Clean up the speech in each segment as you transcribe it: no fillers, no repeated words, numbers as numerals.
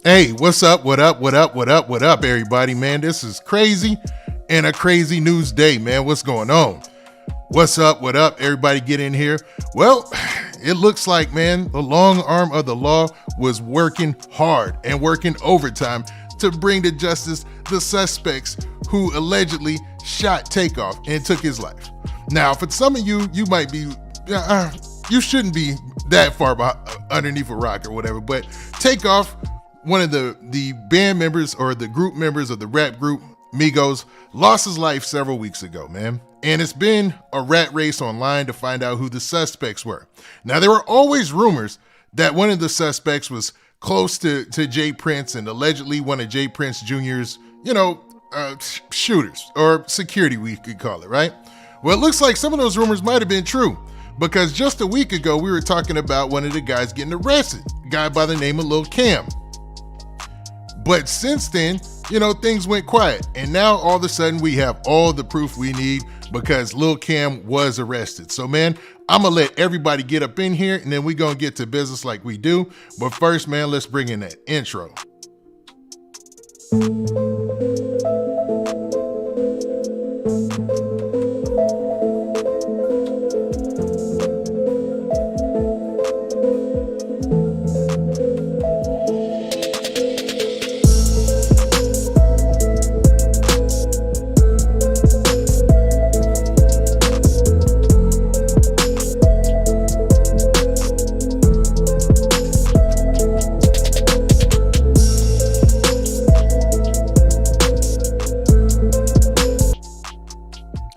Hey, what's up? What up? What up? What up? What up, everybody, man? This is crazy and a crazy news day, man. What's going on? What's up? What up? Everybody get in here. Well, it looks like, man, the long arm of the law was working hard and working overtime to bring to justice the suspects who allegedly shot Takeoff and took his life. Now, for some of you, you might be, you shouldn't be that far underneath a rock or whatever, but Takeoff, one of the band members or the group members of the rap group Migos, lost his life several weeks ago, man. And it's been a rat race online to find out who the suspects were. Now, there were always rumors that one of the suspects was close to Jay Prince and allegedly one of Jay Prince Jr.'s, shooters or security, we could call it, right? Well, it looks like some of those rumors might have been true, because just a week ago, we were talking about one of the guys getting arrested, a guy by the name of LIl Cam. But since then, things went quiet. And now all of a sudden we have all the proof we need because LIl Cam was arrested. So, man, I'm going to let everybody get up in here and then we're going to get to business like we do. But first, man, let's bring in that intro.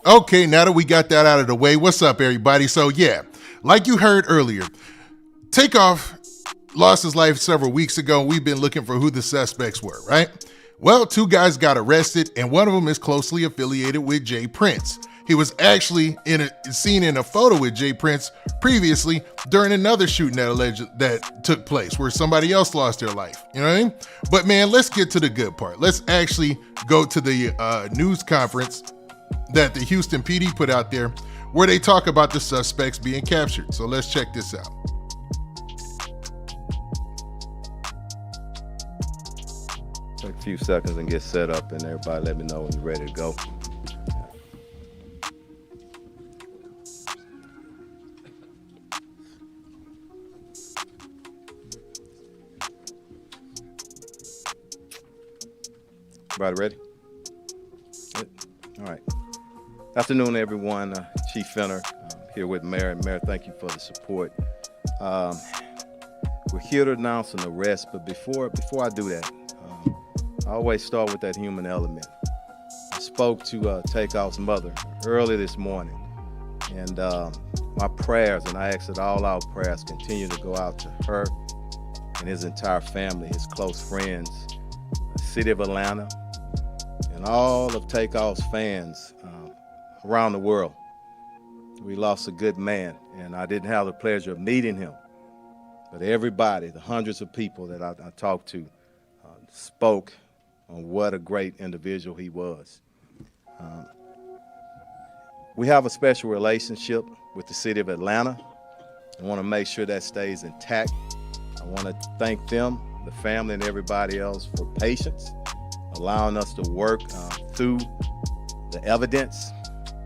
Okay, now that we got that out of the way, what's up, everybody? So, yeah, like you heard earlier, Takeoff lost his life several weeks ago, and we've been looking for who the suspects were, right? Well, two guys got arrested, and one of them is closely affiliated with Jay Prince. He was actually seen in a photo with Jay Prince previously during another shooting that took place where somebody else lost their life. You know what I mean? But, man, let's get to the good part. Let's actually go to the news conference that the Houston PD put out there where they talk about the suspects being captured. So let's check this out. Take a few seconds and get set up, and everybody let me know when you're ready to go. Everybody ready? Good. All right. Afternoon, everyone. Chief Fenner here with Mayor. Mayor, thank you for the support. We're here to announce an arrest, but before I do that, I always start with that human element. I spoke to Takeoff's mother early this morning, and my prayers, and I ask that all our prayers continue to go out to her and his entire family, his close friends, the city of Atlanta, and all of Takeoff's fans around the world. We lost a good man, and I didn't have the pleasure of meeting him. But everybody, the hundreds of people that I talked to, spoke on what a great individual he was. We have a special relationship with the city of Atlanta. I want to make sure that stays intact. I want to thank them, the family, and everybody else for patience, allowing us to work through the evidence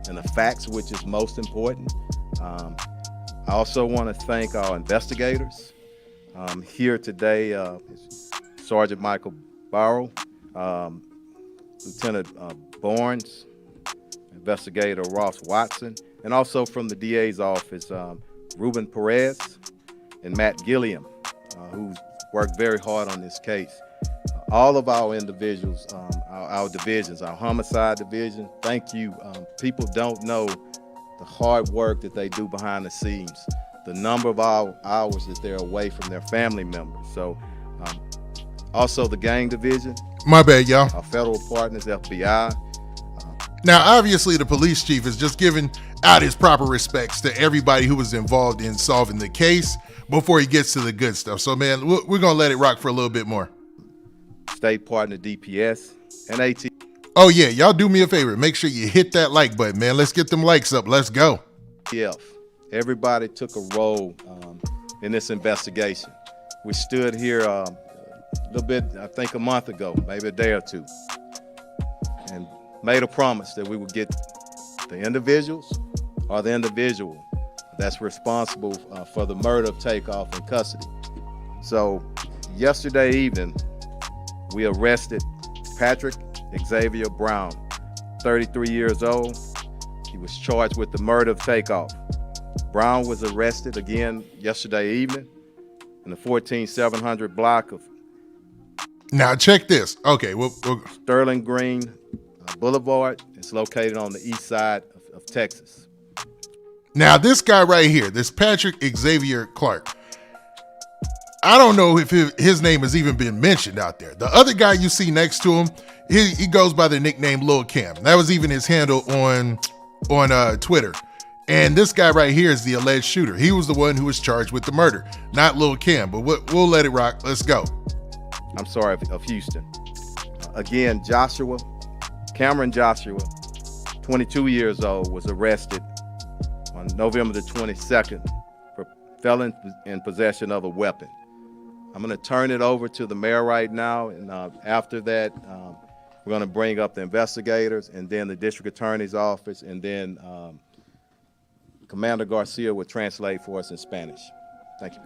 and the facts, which is most important. I also want to thank our investigators. Here today, Sergeant Michael Barrow, Lieutenant Barnes, Investigator Ross Watson, and also from the DA's office, Ruben Perez and Matt Gilliam, who worked very hard on this case. All of our individuals, our divisions, our homicide division, thank you. People don't know the hard work that they do behind the scenes, the number of hours that they're away from their family members. So also the gang division. My bad, y'all. Our federal partners, FBI. Now, obviously, the police chief is just giving out his proper respects to everybody who was involved in solving the case before he gets to the good stuff. So, man, we're going to let it rock for a little bit more. State partner DPS, NAT. Oh, yeah, y'all do me a favor. Make sure you hit that like button, man. Let's get them likes up. Let's go. Everybody took a role in this investigation. We stood here little bit, I think a month ago, maybe a day or two, and made a promise that we would get the individuals or the individual that's responsible for the murder of Takeoff in custody. So yesterday evening, we arrested Patrick Xavier Brown, 33 years old. He was charged with the murder of Takeoff. Brown was arrested again yesterday evening in the 14700 block of Now check this. Okay, Sterling Green Boulevard. It's located on the east side of Texas. Now this guy right here, this Patrick Xavier Clark, I don't know if his name has even been mentioned out there. The other guy you see next to him, he goes by the nickname LIl Cam. That was even his handle on Twitter. And this guy right here is the alleged shooter. He was the one who was charged with the murder, not LIl Cam. But we'll let it rock. Let's go. I'm sorry, of Houston. Again, Cameron Joshua, 22 years old, was arrested on November the 22nd for felon in possession of a weapon. I'm going to turn it over to the mayor right now, and after that, we're going to bring up the investigators and then the district attorney's office, and then Commander Garcia will translate for us in Spanish. Thank you.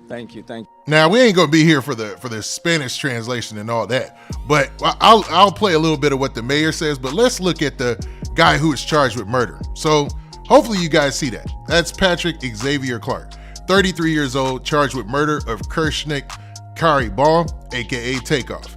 Thank you. Now we ain't gonna be here for the Spanish translation and all that, but I'll play a little bit of what the mayor says. But let's look at the guy who is charged with murder. So hopefully you guys see that. That's Patrick Xavier Clark, 33 years old, charged with murder of Kershnik Kari Ball, aka Takeoff.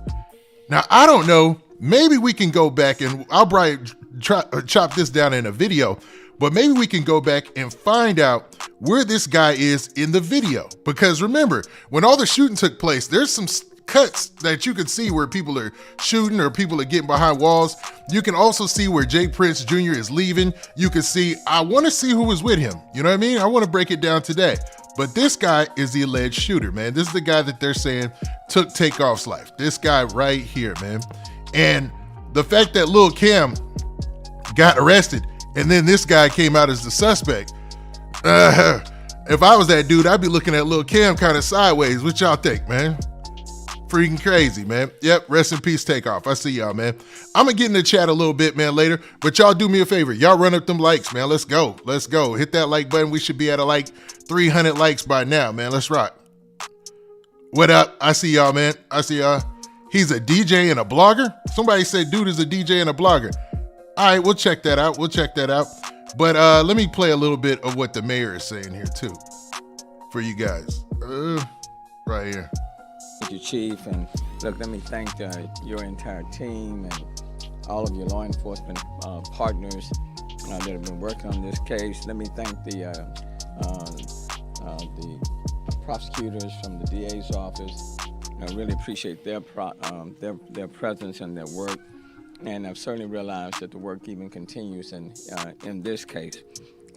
Now I don't know. Maybe we can go back and I'll probably chop this down in a video. But maybe we can go back and find out where this guy is in the video. Because remember, when all the shooting took place, there's some cuts that you can see where people are shooting or people are getting behind walls. You can also see where Jay Prince Jr. is leaving. You can see, I want to see who was with him. You know what I mean? I want to break it down today. But this guy is the alleged shooter, man. This is the guy that they're saying took Takeoff's life. This guy right here, man. And the fact that LIl Cam got arrested and then this guy came out as the suspect. If I was that dude, I'd be looking at LIl Cam kind of sideways. What y'all think, man? Freaking crazy, man. Yep, rest in peace, Takeoff. I see y'all, man. I'm going to get in the chat a little bit, man, later. But y'all do me a favor. Y'all run up them likes, man. Let's go. Let's go. Hit that like button. We should be at like 300 likes by now, man. Let's rock. What up? I see y'all, man. I see y'all. He's a DJ and a blogger? Somebody said dude is a DJ and a blogger. All right, we'll check that out. But let me play a little bit of what the mayor is saying here too, for you guys. Right here. Thank you, Chief. And look, let me thank your entire team and all of your law enforcement partners that have been working on this case. Let me thank the prosecutors from the DA's office. I really appreciate their presence and their work. And I've certainly realized that the work even continues in this case.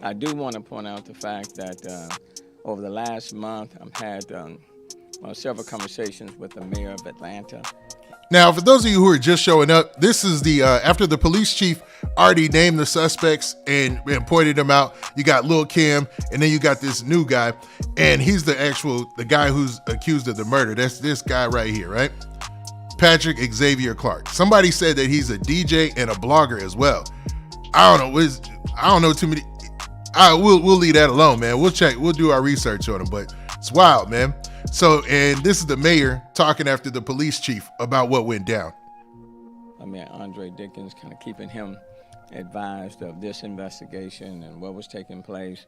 I do want to point out the fact that over the last month, I've had several conversations with the mayor of Atlanta. Now, for those of you who are just showing up, this is the after the police chief already named the suspects and pointed them out. You got LIl Cam, and then you got this new guy, and he's the guy who's accused of the murder. That's this guy right here, right? Patrick Xavier Clark. Somebody said that he's a DJ and a blogger as well. I don't know too many. We'll leave that alone, man. We'll check. We'll do our research on him, but it's wild, man. So, and this is the mayor talking after the police chief about what went down. I mean, Andre Dickens, kind of keeping him advised of this investigation and what was taking place,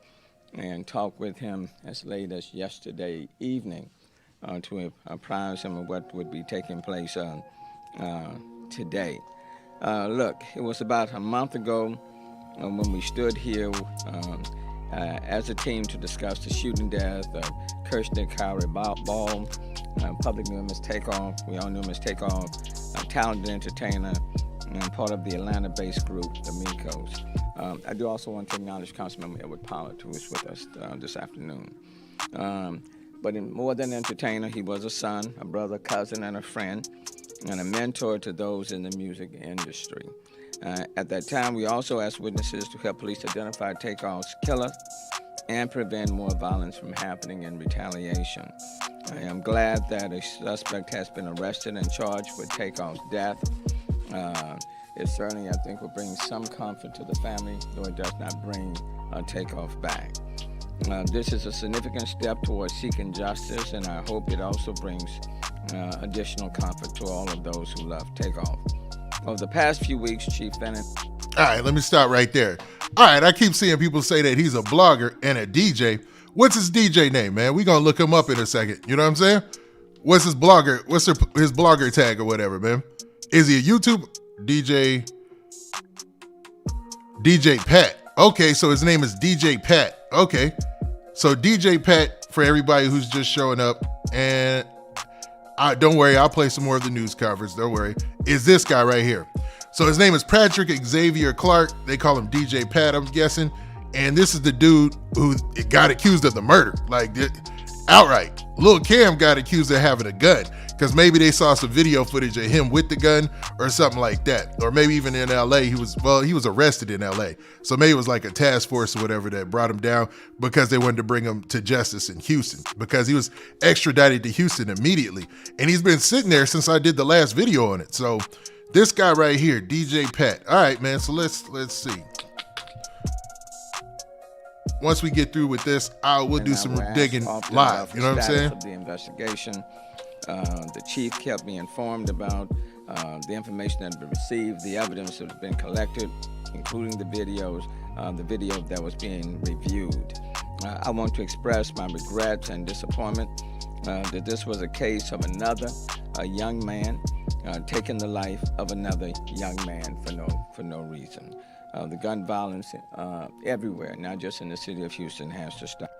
and talked with him as late as yesterday evening to apprise him of what would be taking place today. Look, it was about a month ago when we stood here as a team to discuss the shooting death of Kershnik Kari Ball. Public knew him as Takeoff. We all knew him as Takeoff, a talented entertainer and part of the Atlanta-based group, the Migos. I do also want to acknowledge Councilmember Edward Pollard, who was with us this afternoon. But more than an entertainer, he was a son, a brother, cousin, and a friend, and a mentor to those in the music industry. At that time, we also asked witnesses to help police identify Takeoff's killer and prevent more violence from happening in retaliation. I am glad that a suspect has been arrested and charged with Takeoff's death. It certainly, I think, will bring some comfort to the family, though it does not bring Takeoff back. This is a significant step towards seeking justice, and I hope it also brings additional comfort to all of those who love Takeoff. Over the past few weeks, Chief Bennett... All right, let me stop right there. All right, I keep seeing people say that he's a blogger and a DJ. What's his DJ name, man? We're going to look him up in a second. You know what I'm saying? What's his blogger? What's his blogger tag or whatever, man? Is he a YouTube DJ Pat? Okay, so his name is DJ Pat. Okay, so DJ Pat, for everybody who's just showing up, and don't worry, I'll play some more of the news conference. Don't worry. Is this guy right here? So his name is Patrick Xavier Clark. They call him DJ Pat, I'm guessing. And this is the dude who got accused of the murder, like outright. LIl Cam got accused of having a gun because maybe they saw some video footage of him with the gun or something like that. Or maybe even in LA, he was arrested in LA. So maybe it was like a task force or whatever that brought him down because they wanted to bring him to justice in Houston because he was extradited to Houston immediately. And he's been sitting there since I did the last video on it. So this guy right here, DJ Pat. All right, man, so let's see. Once we get through with this, we'll do some digging live. You know what I'm saying? Of the investigation, the chief kept me informed about the information that had been received, the evidence that had been collected, including the video that was being reviewed. I want to express my regrets and disappointment that this was a case of a young man taking the life of another young man for no reason. The gun violence everywhere, not just in the city of Houston, has to stop.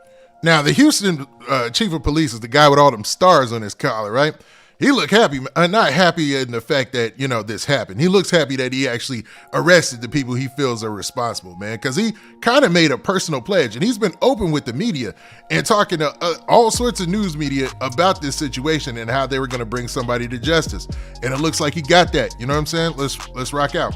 Now, the Houston chief of police is the guy with all them stars on his collar, right? He looked happy, not happy in the fact that, this happened. He looks happy that he actually arrested the people he feels are responsible, man, because he kind of made a personal pledge, and he's been open with the media and talking to all sorts of news media about this situation and how they were going to bring somebody to justice. And it looks like he got that. You know what I'm saying? Let's rock out.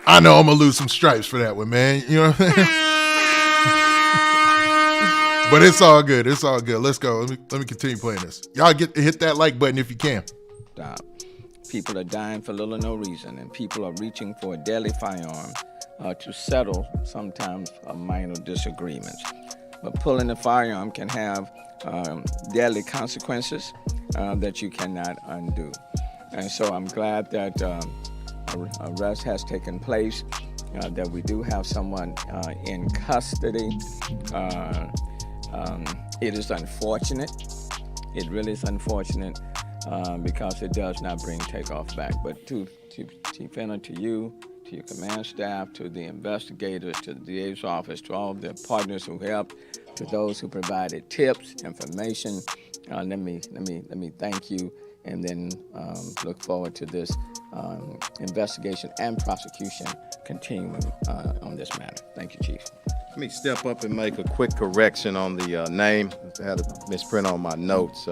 I know I'm gonna lose some stripes for that one, man. You know what I'm saying? But it's all good. It's all good. Let's go. Let me continue playing this. Y'all hit that like button if you can. Stop. People are dying for little or no reason, and people are reaching for a deadly firearm to settle sometimes minor disagreements. But pulling a firearm can have deadly consequences that you cannot undo. And so I'm glad that arrest has taken place, that we do have someone in custody. It is unfortunate. It really is unfortunate because it does not bring Takeoff back. But to Chief Felon, to you, to your command staff, to the investigators, to the DA's office, to all the partners who helped, to those who provided tips, information, let me thank you, and then look forward to this investigation and prosecution continuing on this matter. Thank you, Chief. Let me step up and make a quick correction on the name. I had a misprint on my notes.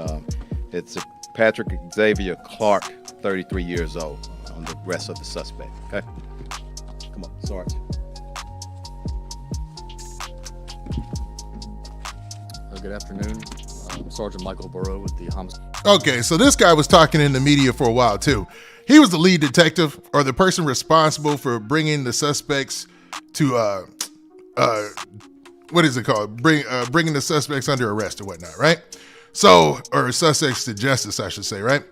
It's Patrick Xavier Clark, 33 years old, on the rest of the suspect. Okay? Come on, Sarge. Good afternoon. Sergeant Michael Burrow with the homicide. Okay, so this guy was talking in the media for a while too. He was the lead detective or the person responsible for bringing the suspects to what is it called? Bringing the suspects under arrest or whatnot, right? So, or suspects to justice, I should say, right?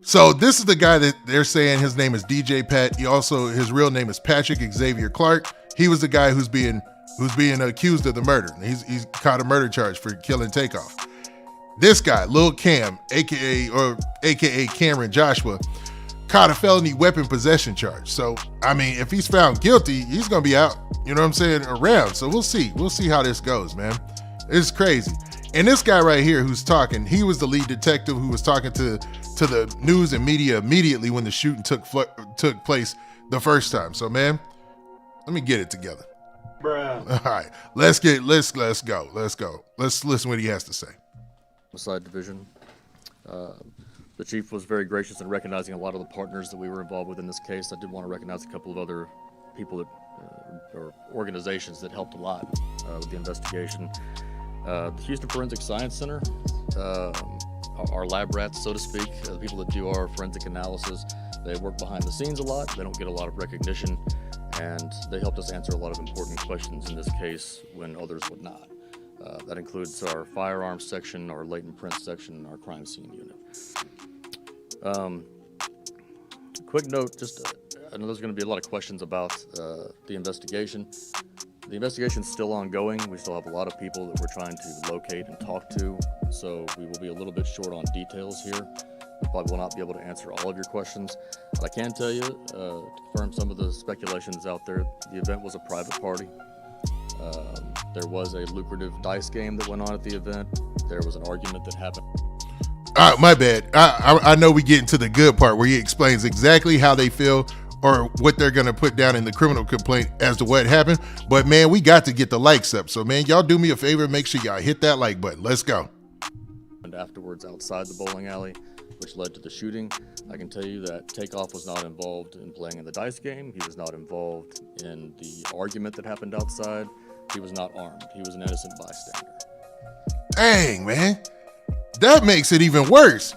So this is the guy that they're saying his name is DJ Pat. His real name is Patrick Xavier Clark. He was the guy who's being accused of the murder. He's caught a murder charge for killing Takeoff. This guy, LIl Cam, aka Cameron Joshua, caught a felony weapon possession charge. So, I mean, if he's found guilty, he's gonna be out, you know what I'm saying, around. So we'll see how this goes, man. It's crazy. And this guy right here who's talking, he was the lead detective who was talking to the news and media immediately when the shooting took place the first time. So, man, let me get it together. Bruh. All right, let's go. Let's listen what he has to say. Homicide Division. The chief was very gracious in recognizing a lot of the partners that we were involved with in this case. I did want to recognize a couple of other people that, or organizations that helped a lot with the investigation. The Houston Forensic Science Center, our lab rats, so to speak, the people that do our forensic analysis, they work behind the scenes a lot. They don't get a lot of recognition, and they helped us answer a lot of important questions in this case when others would not. That includes our firearms section, our latent print section, and our crime scene unit. Quick note, I know there's going to be a lot of questions about the investigation. The investigation's still ongoing. We still have a lot of people that we're trying to locate and talk to, so we will be a little bit short on details here. We probably will not be able to answer all of your questions. But I can tell you, to confirm some of the speculations out there, the event was a private party. There was a lucrative dice game that went on at the event. There was an argument that happened. My bad. I know we get into the good part where he explains exactly how they feel or what they're going to put down in the criminal complaint as to what happened. But, man, we got to get the likes up. So, man, y'all do me a favor. Make sure y'all hit that like button. Let's go. And afterwards outside the bowling alley, which led to the shooting. I can tell you that Takeoff was not involved in playing in the dice game. He was not involved in the argument that happened outside. He was not armed. He was an innocent bystander. Dang, man. That makes it even worse.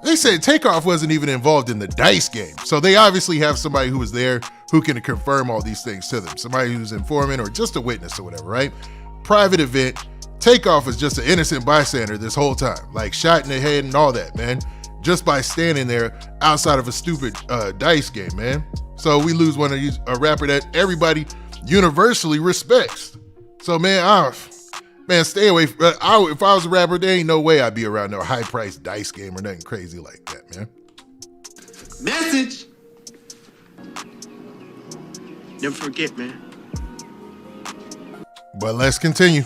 They said Takeoff wasn't even involved in the dice game. So they obviously have somebody who was there who can confirm all these things to them. Somebody who's informant or just a witness or whatever, right? Private event. Takeoff is just an innocent bystander this whole time. Like shot in the head and all that, man. Just by standing there outside of a stupid dice game, man. So we lose one of these, a rapper that everybody universally respects. So, man, stay away. If I was a rapper, there ain't no way I'd be around no high-priced dice game or nothing crazy like that, man. Message. Never forget, man. But let's continue.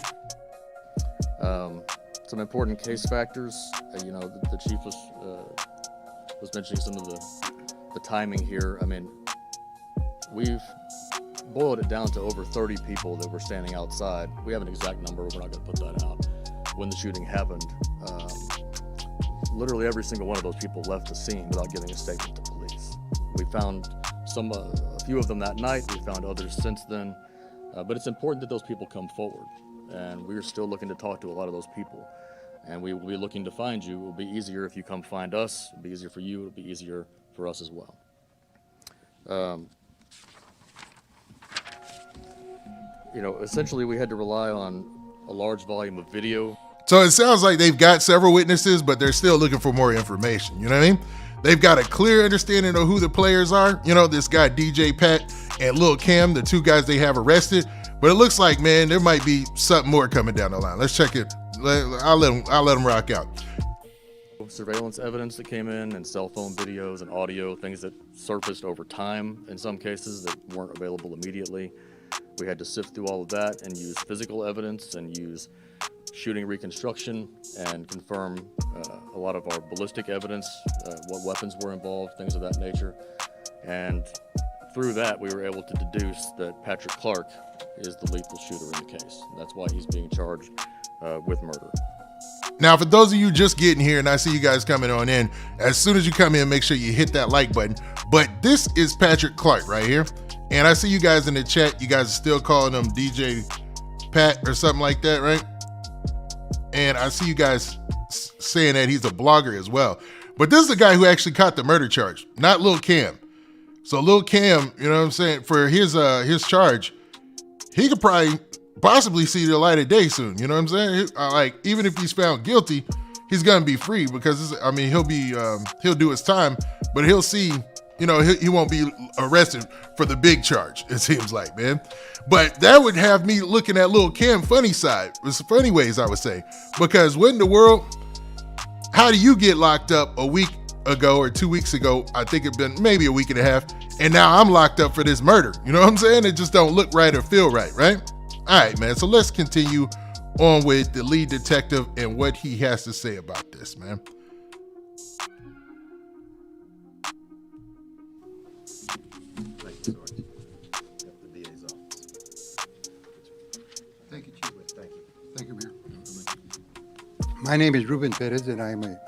Some important case factors. The chief was mentioning some of the timing here. I mean, we've boiled it down to over 30 people that were standing outside. We have an exact number, we're not going to put that out. When the shooting happened, literally every single one of those people left the scene without giving a statement to police. We found a few of them that night, we found others since then, but it's important that those people come forward, and we're still looking to talk to a lot of those people, and we will be looking to find you. It will be easier if you come find us, it'll be easier for you, it'll be easier for us as well. Essentially we had to rely on a large volume of video. So it sounds like they've got several witnesses, but they're still looking for more information. You know what I mean? They've got a clear understanding of who the players are. This guy, DJ Pat and LIl Cam, the two guys they have arrested. But it looks like, man, there might be something more coming down the line. Let's check it. I'll let them rock out. Surveillance evidence that came in and cell phone videos and audio, things that surfaced over time in some cases that weren't available immediately. We had to sift through all of that and use physical evidence and use shooting reconstruction and confirm a lot of our ballistic evidence, what weapons were involved, things of that nature. And through that, we were able to deduce that Patrick Clark is the lethal shooter in the case. That's why he's being charged with murder. Now, for those of you just getting here, and I see you guys coming on in, as soon as you come in, make sure you hit that like button. But this is Patrick Clark right here. And I see you guys in the chat. You guys are still calling him DJ Pat or something like that, right? And I see you guys saying that he's a blogger as well. But this is the guy who actually caught the murder charge, not LIl Cam. So LIl Cam, you know what I'm saying, for his charge, he could possibly see the light of day soon. You know what I'm saying? Even if he's found guilty, he's gonna be free because he'll do his time, but he'll see. He won't be arrested for the big charge, it seems like, man. But that would have me looking at LIl Cam funny side. It's funny ways, I would say. Because what in the world, how do you get locked up a week ago or 2 weeks ago? I think it's been maybe a week and a half. And now I'm locked up for this murder. You know what I'm saying? It just don't look right or feel right, right? All right, man. So let's continue on with the lead detective and what he has to say about this, man. My name is Ruben Perez, and I'm a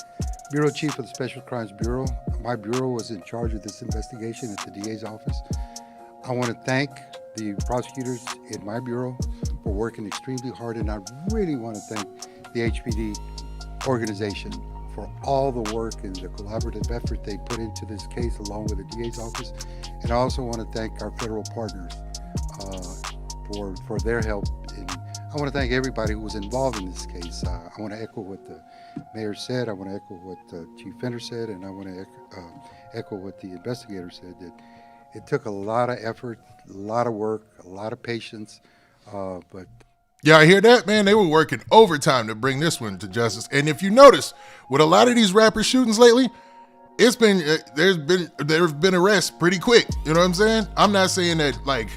Bureau Chief of the Special Crimes Bureau. My bureau was in charge of this investigation at the DA's office. I want to thank the prosecutors in my bureau for working extremely hard, and I really want to thank the HPD organization for all the work and the collaborative effort they put into this case along with the DA's office. And I also want to thank our federal partners for their help. And I want to thank everybody who was involved in this case. I want to echo what the mayor said. I want to echo what Chief Fender said, and I want to echo what the investigator said, that it took a lot of effort, a lot of work, a lot of patience, but Yeah, I hear that, man. They were working overtime to bring this one to justice. And if you notice, with a lot of these rapper shootings lately, it's been there's been arrests pretty quick. You know what I'm saying? I'm not saying that like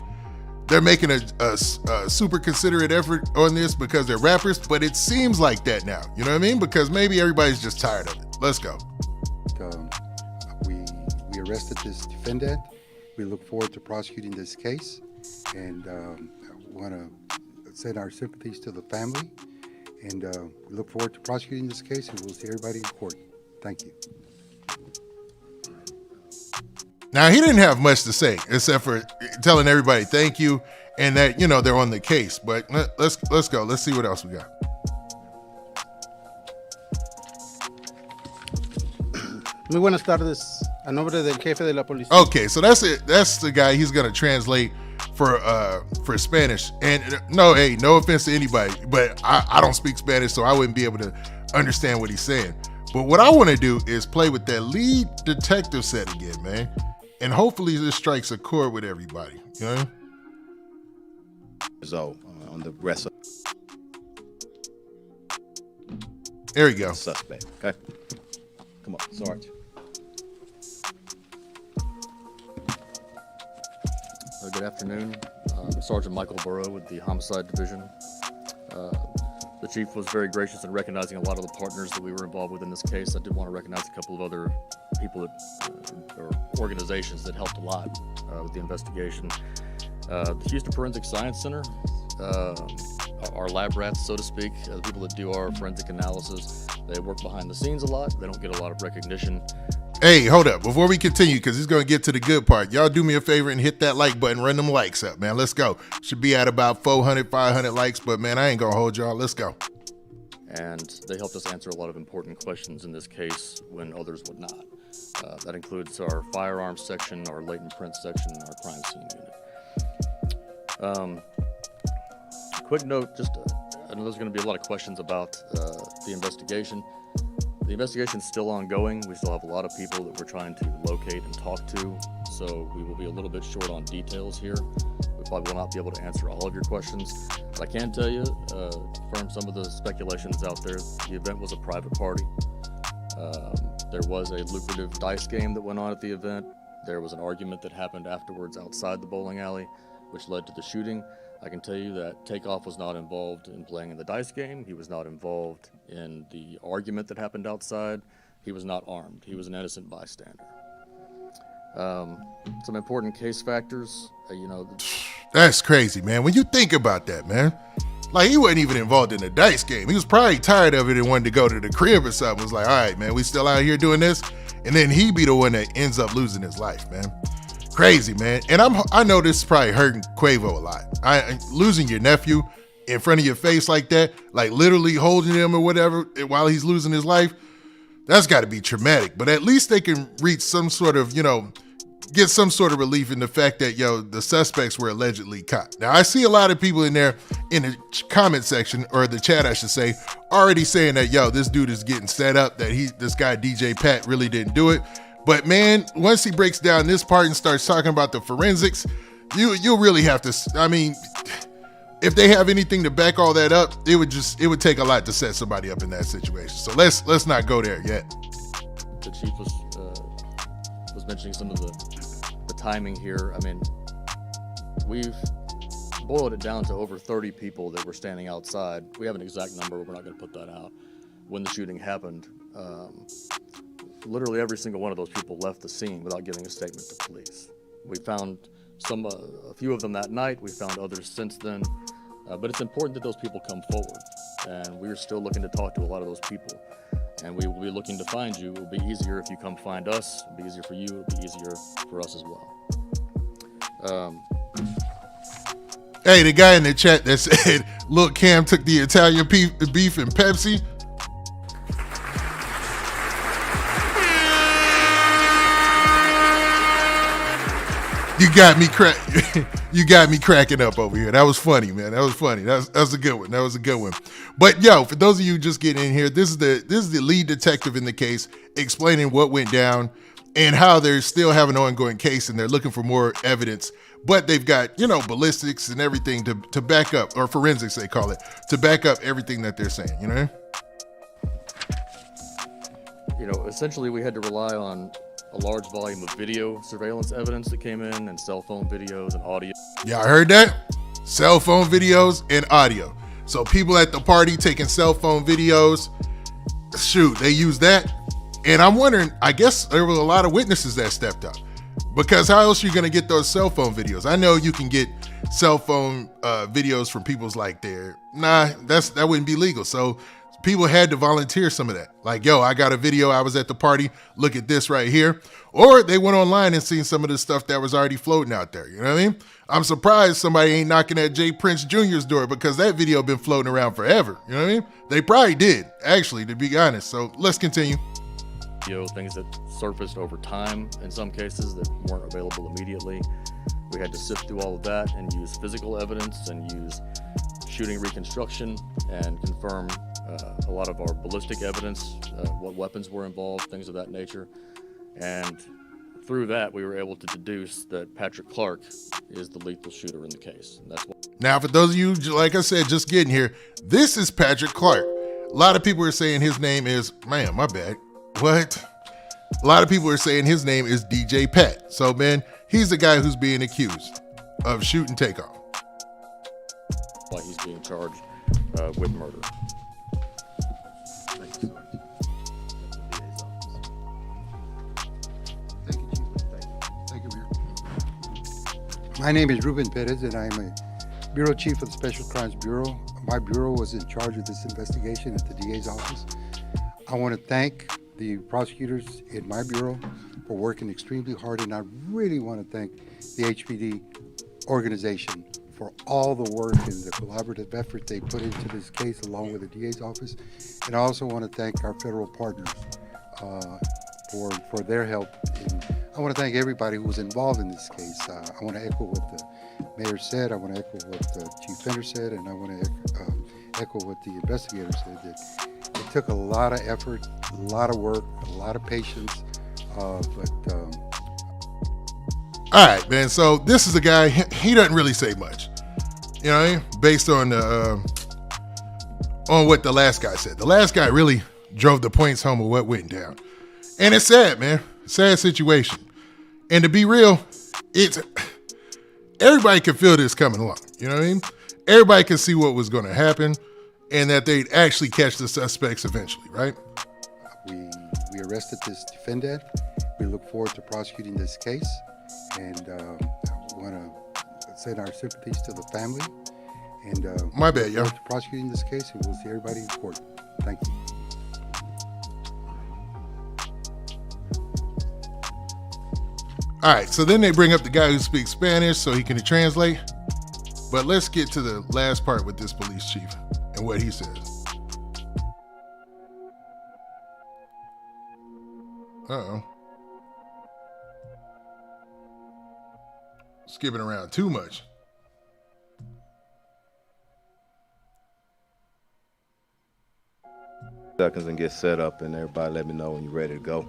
they're making a super considerate effort on this because they're rappers, but it seems like that now. You know what I mean? Because maybe everybody's just tired of it. Let's go. We arrested this defendant. We look forward to prosecuting this case, and we want to send our sympathies to the family, and we look forward to prosecuting this case, and we'll see everybody in court. Thank you. Now, he didn't have much to say except for telling everybody thank you and that, you know, they're on the case. But let's go. Let's see what else we got. Muy buenas tardes. A nombre del jefe de la policía. Okay, so that's it. That's the guy he's gonna translate for Spanish. And no offense to anybody, but I don't speak Spanish, so I wouldn't be able to understand what he's saying. But what I want to do is play with that lead detective set again, man. And hopefully this strikes a chord with everybody. You know? So on the rest of There you go. the suspect. Okay. Come on, Sarge. Good afternoon. Sergeant Michael Burrow with the Homicide Division. The chief was very gracious in recognizing a lot of the partners that we were involved with in this case. I did want to recognize a couple of other people or organizations that helped a lot with the investigation. The Houston Forensic Science Center, our lab rats, so to speak, the people that do our forensic analysis, they work behind the scenes a lot. They don't get a lot of recognition. Hey, hold up. Before we continue, because he's going to get to the good part, y'all do me a favor and hit that like button. Run them likes up, man. Let's go. Should be at about 400, 500 likes, but, man, I ain't going to hold y'all. Let's go. And they helped us answer a lot of important questions in this case when others would not. That includes our firearms section, our latent print section, and our crime scene unit. Quick note, I know there's going to be a lot of questions about the investigation. The investigation's still ongoing. We still have a lot of people that we're trying to locate and talk to, so we will be a little bit short on details here. We probably will not be able to answer all of your questions. But I can tell you, from some of the speculations out there, the event was a private party. There was a lucrative dice game that went on at the event. There was an argument that happened afterwards outside the bowling alley, which led to the shooting. I can tell you that Takeoff was not involved in playing in the dice game. He was not involved in the argument that happened outside. He was not armed. He was an innocent bystander. Some important case factors, That's crazy, man. When you think about that, man, like he wasn't even involved in the dice game. He was probably tired of it and wanted to go to the crib or something. Was like, all right, man, we still out here doing this. And then he be the one that ends up losing his life, man. Crazy, man. And I know this is probably hurting Quavo a lot. Losing your nephew in front of your face like that, like literally holding him or whatever while he's losing his life, that's got to be traumatic. But at least they can reach some sort of, get some sort of relief in the fact that, the suspects were allegedly caught. Now, I see a lot of people in there in the comment section, or the chat, I should say, already saying that, this dude is getting set up, that this guy, DJ Pat, really didn't do it. But man, once he breaks down this part and starts talking about the forensics, you'll really have to, if they have anything to back all that up, it would take a lot to set somebody up in that situation. So let's not go there yet. The chief was mentioning some of the timing here. We've boiled it down to over 30 people that were standing outside. We have an exact number, but we're not going to put that out. When the shooting happened, literally every single one of those people left the scene without giving a statement to police. We found a few of them that night. We found others since then. But it's important that those people come forward. And we're still looking to talk to a lot of those people. and we will be looking to find you. It will be easier if you come find us. It'll be easier for you. It'll be easier for us as well. Hey, the guy in the chat that said LIl Cam took the Italian beef and Pepsi. You got me cracking up over here. That was funny, man. That was funny. That was a good one. That was a good one. But yo, for those of you just getting in here, this is the lead detective in the case explaining what went down and how they still have an ongoing case and they're looking for more evidence. But they've got, ballistics and everything to back up, or forensics they call it, to back up everything that they're saying, Essentially we had to rely on a large volume of video surveillance evidence that came in, and cell phone videos and audio. Yeah, I heard that. Cell phone videos and audio. So people at the party taking cell phone videos, shoot, they used that. And I'm wondering, I guess there were a lot of witnesses that stepped up, because how else are you going to get those cell phone videos? I know you can get cell phone videos from people's that wouldn't be legal. So people had to volunteer some of that. Like, yo, I got a video. I was at the party. Look at this right here. Or they went online and seen some of the stuff that was already floating out there. You know what I mean? I'm surprised somebody ain't knocking at Jay Prince Jr.'s door, because that video been floating around forever. You know what I mean? They probably did, actually, to be honest. So let's continue. Things that surfaced over time in some cases that weren't available immediately. We had to sift through all of that and use physical evidence and use shooting reconstruction and confirm a lot of our ballistic evidence, what weapons were involved, things of that nature. And through that, we were able to deduce that Patrick Clark is the lethal shooter in the case. And that's what. Now, for those of you, like I said, just getting here, this is Patrick Clark. A lot of people are saying his name is, man, my bad. What? A lot of people are saying his name is DJ Pat. So, man, he's the guy who's being accused of shooting Takeoff. Why he's being charged with murder. My name is Ruben Perez, and I'm a Bureau Chief of the Special Crimes Bureau. My bureau was in charge of this investigation at the DA's office. I want to thank the prosecutors in my bureau for working extremely hard, and I really want to thank the HPD organization for all the work and the collaborative effort they put into this case, along with the DA's office. And I also want to thank our federal partners for their help. And I want to thank everybody who was involved in this case. I want to echo what the mayor said. I want to echo what the chief Fender said, and I want to echo what the investigator said. That it took a lot of effort, a lot of work, a lot of patience, All right, man. So this is a guy, he doesn't really say much, you know what I mean? Based on what the last guy said. The last guy really drove the points home of what went down. And it's sad, man. Sad situation. And to be real, everybody can feel this coming along. You know what I mean? Everybody can see what was going to happen and that they'd actually catch the suspects eventually, right? We arrested this defendant. We look forward to prosecuting this case. And we want to send our sympathies to the family. And my bad, yo. To prosecuting this case, and we'll see everybody in court. Thank you. All right, so then they bring up the guy who speaks Spanish so he can translate. But let's get to the last part with this police chief and what he says. Uh-oh. Skipping around too much. Seconds and get set up, and everybody let me know when you're ready to go.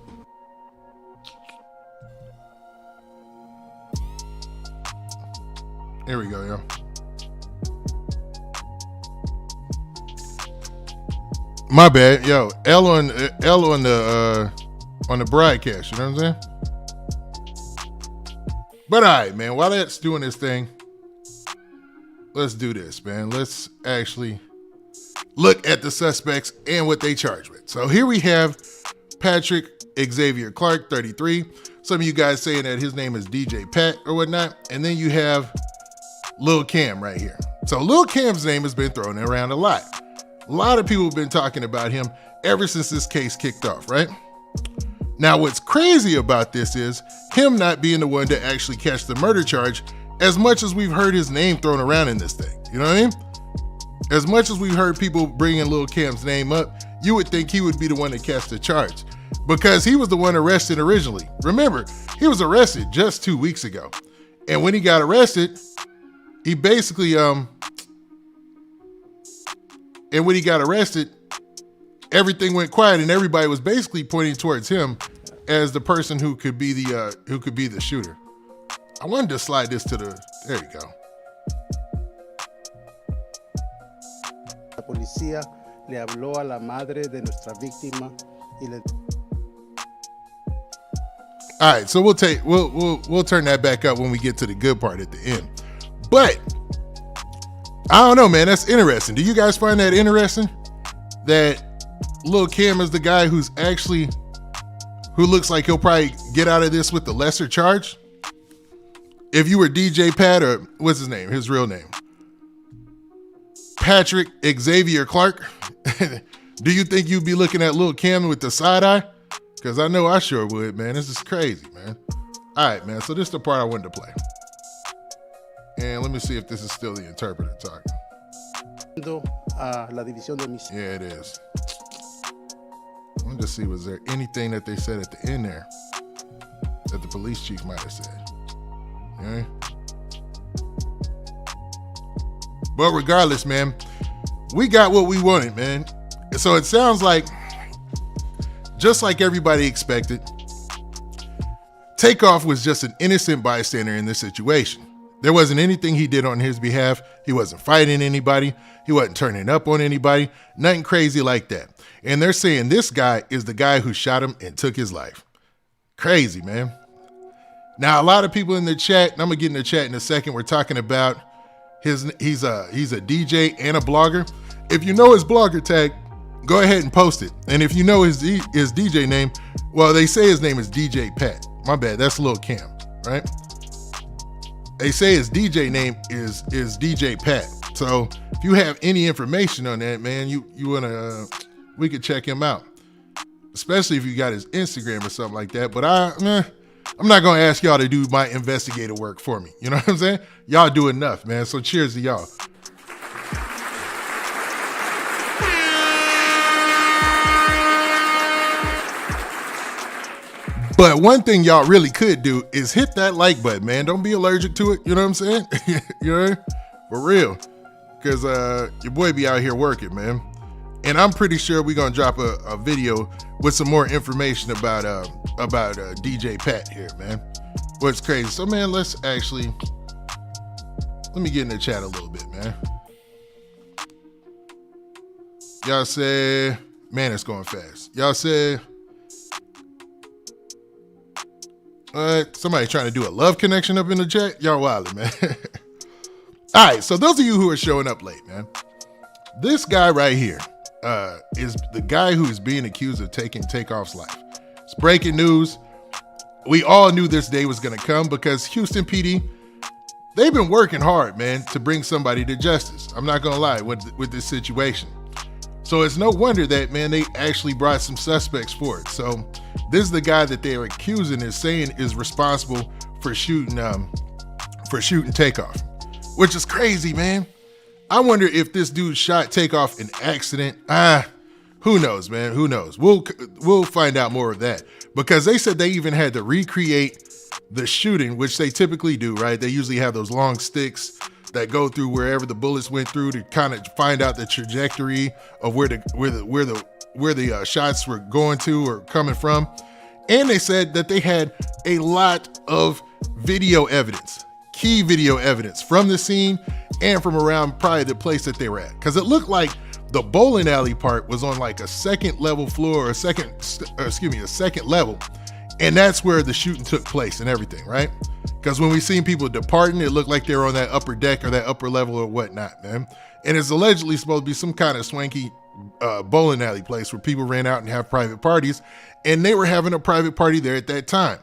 Here we go, yo. My bad, yo. L on the broadcast. You know what I'm saying? But all right, man. While that's doing this thing, let's do this, man. Let's actually look at the suspects and what they charged with. So here we have Patrick Xavier Clark, 33. Some of you guys saying that his name is DJ Pat or whatnot. And then you have LIl Cam right here. So LIl Cam's name has been thrown around a lot. A lot of people have been talking about him ever since this case kicked off, right? Now, what's crazy about this is him not being the one to actually catch the murder charge, as much as we've heard his name thrown around in this thing. You know what I mean? As much as we've heard people bringing Lil Cam's name up, you would think he would be the one to catch the charge because he was the one arrested originally. Remember, he was arrested just 2 weeks ago. And when he got arrested, he basically, everything went quiet and everybody was basically pointing towards him as the person who could be the shooter. I wanted to slide this to the, there you go. La policía le habló a la madre de nuestra víctima y le... All right, so we'll turn that back up when we get to the good part at the end. But I don't know, man. That's interesting. Do you guys find that interesting? That Lil Cam is the guy who looks like he'll probably get out of this with the lesser charge? If you were DJ Pat, or what's his name? His real name, Patrick Xavier Clark. Do you think you'd be looking at Lil Cam with the side eye? Because I know I sure would, man. This is crazy, man. All right, man. So this is the part I wanted to play. And let me see if this is still the interpreter talking. La división de homicidio. Yeah, it is. Let me just see, was there anything that they said at the end there that the police chief might have said? Okay. But regardless, man, we got what we wanted, man. So it sounds like, just like everybody expected, Takeoff was just an innocent bystander in this situation. There wasn't anything he did on his behalf. He wasn't fighting anybody. He wasn't turning up on anybody. Nothing crazy like that. And they're saying this guy is the guy who shot him and took his life. Crazy, man. Now, a lot of people in the chat, and I'm gonna get in the chat in a second, we're talking about he's a DJ and a blogger. If you know his blogger tag, go ahead and post it. And if you know his DJ name, well, they say his name is DJ Pat. My bad, that's Lil Cam, right? They say his DJ name is DJ Pat. So if you have any information on that, man, we could check him out. Especially if you got his Instagram or something like that. But I'm not gonna ask y'all to do my investigative work for me. You know what I'm saying? Y'all do enough, man. So cheers to y'all. But one thing y'all really could do is hit that like button, man. Don't be allergic to it. You know what I'm saying? You know, for real. Because your boy be out here working, man. And I'm pretty sure we're going to drop a video with some more information about DJ Pat here, man. What's crazy. So, man, let me get in the chat a little bit, man. Y'all say, man, it's going fast. Y'all say, somebody trying to do a love connection up in the chat? Y'all wildin', man. All right, so those of you who are showing up late, man, this guy right here is the guy who is being accused of taking Takeoff's life. It's breaking news. We all knew this day was going to come because Houston PD, they've been working hard, man, to bring somebody to justice. I'm not going to lie with this situation. So it's no wonder that, man, they actually brought some suspects for it. So this is the guy that they're accusing is saying is responsible for shooting Takeoff, which is crazy, man. I wonder if this dude shot Takeoff in accident. Who knows, man? Who knows? We'll find out more of that because they said they even had to recreate the shooting, which they typically do, right? They usually have those long sticks that go through wherever the bullets went through to kind of find out the trajectory of where the shots were going to or coming from. And they said that they had a lot of video evidence, key video evidence from the scene and from around probably the place that they were at. Because it looked like the bowling alley part was on like a second level floor, or a second level. And that's where the shooting took place and everything, right? Because when we seen people departing, it looked like they were on that upper deck or that upper level or whatnot, man. And it's allegedly supposed to be some kind of swanky bowling alley place where people ran out and have private parties. And they were having a private party there at that time.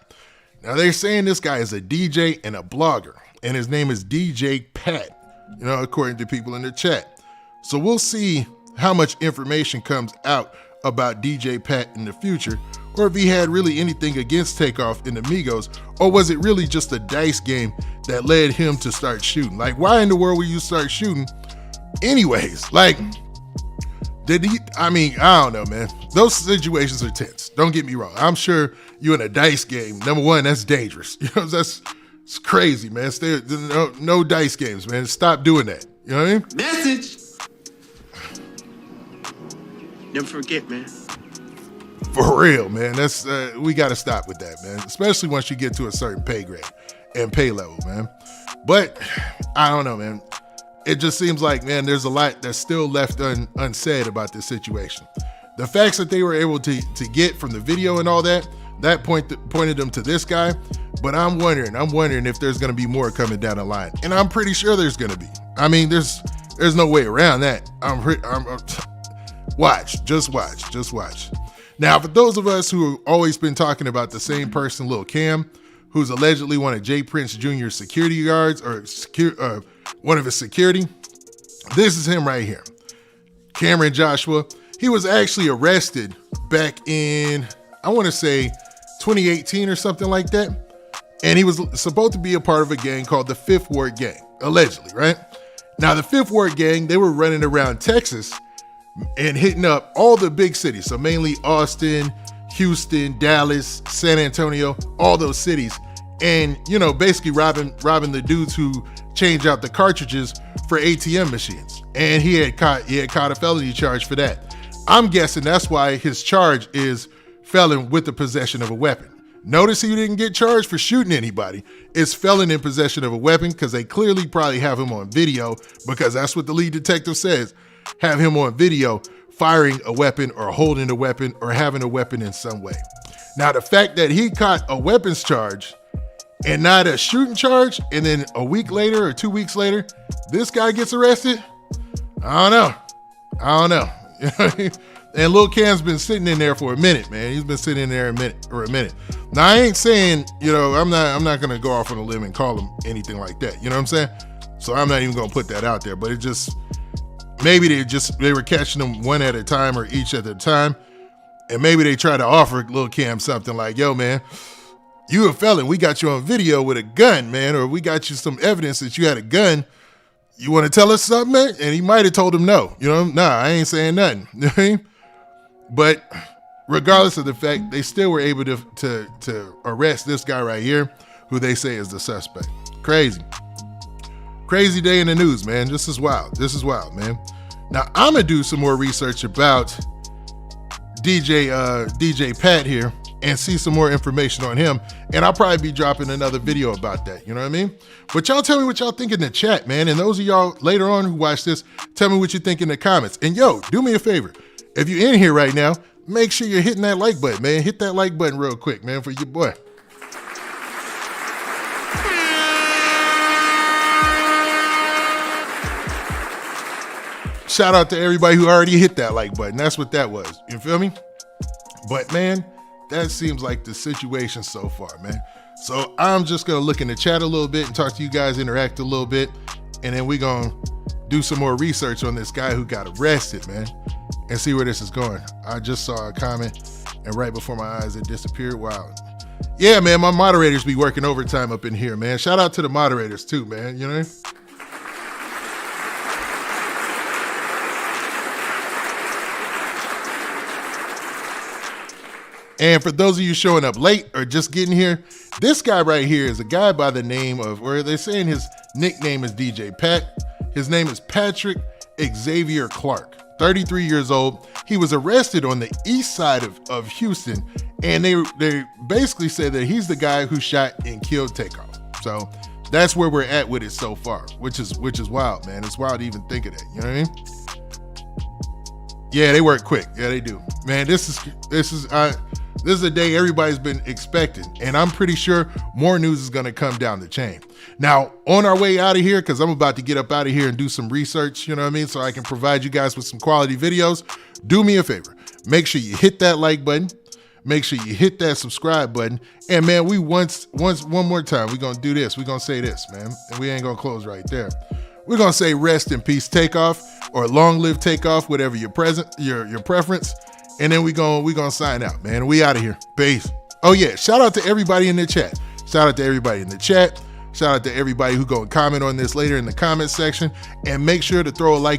Now they're saying this guy is a DJ and a blogger, and his name is DJ Pat, according to people in the chat. So we'll see how much information comes out about DJ Pat in the future, or if he had really anything against Takeoff and the Migos, or was it really just a dice game that led him to start shooting? Like, why in the world would you start shooting anyways? Like, did he, I mean, I don't know, man. Those situations are tense. Don't get me wrong. I'm sure you in a dice game. Number one, that's dangerous. You know, it's crazy, man. No dice games, man. Stop doing that. You know what I mean? Message. Never forget, man. For real, man. That's we got to stop with that, man. Especially once you get to a certain pay grade and pay level, man. But I don't know, man. It just seems like, man, there's a lot that's still left unsaid about this situation. The facts that they were able to get from the video and all that pointed them to this guy. But I'm wondering if there's going to be more coming down the line. And I'm pretty sure there's going to be. I mean, there's no way around that. Just watch. Now, for those of us who have always been talking about the same person, LIl Cam, who's allegedly one of Jay Prince Jr.'s security guards or one of his security, this is him right here. Cameron Joshua. He was actually arrested back in, I want to say, 2018 or something like that. And he was supposed to be a part of a gang called the Fifth Ward Gang, allegedly, right? Now, the Fifth Ward Gang, they were running around Texas and hitting up all the big cities. So mainly Austin, Houston, Dallas, San Antonio, all those cities. And, you know, basically robbing the dudes who change out the cartridges for ATM machines. And he had caught a felony charge for that. I'm guessing that's why his charge is felon with the possession of a weapon. Notice he didn't get charged for shooting anybody. It's felon in possession of a weapon because they clearly probably have him on video, because that's what the lead detective says. Have him on video firing a weapon or holding a weapon or having a weapon in some way. Now, the fact that he caught a weapons charge and not a shooting charge, and then a week later or 2 weeks later, this guy gets arrested, I don't know. And LIl Cam's been sitting in there for a minute, man. He's been sitting in there a minute. Now, I ain't saying, you know, I'm not gonna go off on a limb and call him anything like that. You know what I'm saying? So I'm not even gonna put that out there. But it just, maybe they were catching them one at a time or each at a time, and maybe they try to offer LIl Cam something like, "Yo, man, you a felon. We got you on video with a gun, man, or we got you some evidence that you had a gun. You want to tell us something, man?" And he might have told him no. You know, nah, I ain't saying nothing. You know what I mean? But regardless of the fact, they still were able to arrest this guy right here, who they say is the suspect. Crazy day in the news, man. This is wild, man. Now, I'm going to do some more research about DJ Pat here and see some more information on him. And I'll probably be dropping another video about that. You know what I mean? But y'all tell me what y'all think in the chat, man. And those of y'all later on who watch this, tell me what you think in the comments. And yo, do me a favor. If you're in here right now, make sure you're hitting that like button, man. Hit that like button real quick, man, for your boy. Shout out to everybody who already hit that like button. That's what that was. You feel me? But man, that seems like the situation so far, man. So I'm just going to look in the chat a little bit and talk to you guys, interact a little bit. And then we're going to do some more research on this guy who got arrested, man, and see where this is going. I just saw a comment, and right before my eyes, it disappeared. Wow. Yeah, man, my moderators be working overtime up in here, man. Shout out to the moderators too, man. You know? And for those of you showing up late or just getting here, this guy right here is a guy by the name of, or they're saying his nickname is DJ Pat. His name is Patrick Xavier Clark, 33 years old. He was arrested on the east side of Houston, and they basically said that he's the guy who shot and killed Takeoff. So that's where we're at with it so far, which is wild, man. It's wild to even think of that. You know what I mean? Yeah, they work quick. Yeah, they do. Man, this is a day everybody's been expecting, and I'm pretty sure more news is going to come down the chain. Now, on our way out of here, because I'm about to get up out of here and do some research, you know what I mean, so I can provide you guys with some quality videos, do me a favor. Make sure you hit that like button. Make sure you hit that subscribe button. And, man, one more time, we're going to do this. We're going to say this, man, and we ain't going to close right there. We're going to say rest in peace, Takeoff, or long live Takeoff, whatever your preference. and then we gonna sign out, man. We out of here. Peace. Oh yeah, shout out to everybody in the chat. Shout out to everybody in the chat. Shout out to everybody who go and comment on this later in the comment section. And make sure to throw a like